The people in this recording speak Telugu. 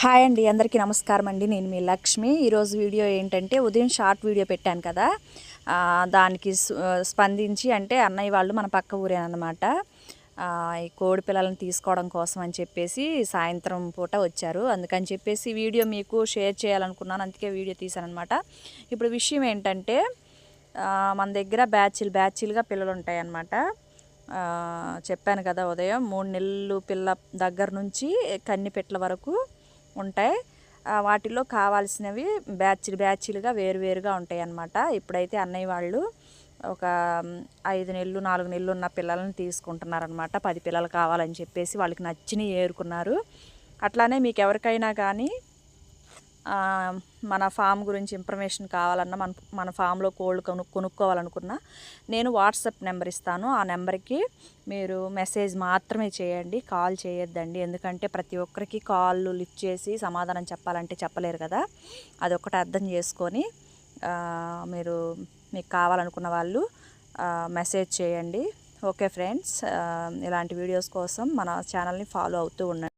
హాయ్ అండి, అందరికీ నమస్కారం అండి. నేను మీ లక్ష్మి. ఈరోజు వీడియో ఏంటంటే, ఉదయం షార్ట్ వీడియో పెట్టాను కదా, దానికి స్పందించి అంటే అన్నయ్య వాళ్ళు మన పక్క ఊరేనమాట. ఈ కోడి పిల్లలను తీసుకోవడం కోసం అని చెప్పేసి సాయంత్రం పూట వచ్చారు. అందుకని చెప్పేసి వీడియో మీకు షేర్ చేయాలనుకున్నాను, అందుకే వీడియో తీశాను అనమాట. ఇప్పుడు విషయం ఏంటంటే, మన దగ్గర బ్యాచ్లుగా పిల్లలు ఉంటాయి అన్నమాట. చెప్పాను కదా ఉదయం 3 నెలలు పిల్ల దగ్గర నుంచి కన్ని పెట్టల వరకు ఉంటాయి. వాటిలో కావాల్సినవి బ్యాచ్లుగా వేరువేరుగా ఉంటాయి అన్నమాట. ఇప్పుడైతే అన్నయ్య వాళ్ళు ఒక 5 నెలలు 4 నెలలు ఉన్న పిల్లలను తీసుకుంటున్నారనమాట. 10 పిల్లలు కావాలని చెప్పేసి వాళ్ళకి నచ్చినవి ఏరుకున్నారు. అట్లానే మీకు ఎవరికైనా కానీ మన ఫామ్ గురించి ఇన్ఫర్మేషన్ కావాలన్నా, మన ఫామ్లో కోళ్ళు కొనుక్కోవాలనుకున్నా నేను వాట్సాప్ నెంబర్ ఇస్తాను. ఆ నెంబర్కి మీరు మెసేజ్ మాత్రమే చేయండి, కాల్ చేయొద్దండి. ఎందుకంటే ప్రతి ఒక్కరికి కాళ్ళు లిఫ్ట్ చేసి సమాధానం చెప్పాలంటే చెప్పలేరు కదా. అదొకటి అర్థం చేసుకొని మీకు కావాలనుకున్న వాళ్ళు మెసేజ్ చేయండి. ఓకే ఫ్రెండ్స్, ఇలాంటి వీడియోస్ కోసం మన ఛానల్ని ఫాలో అవుతూ ఉండండి.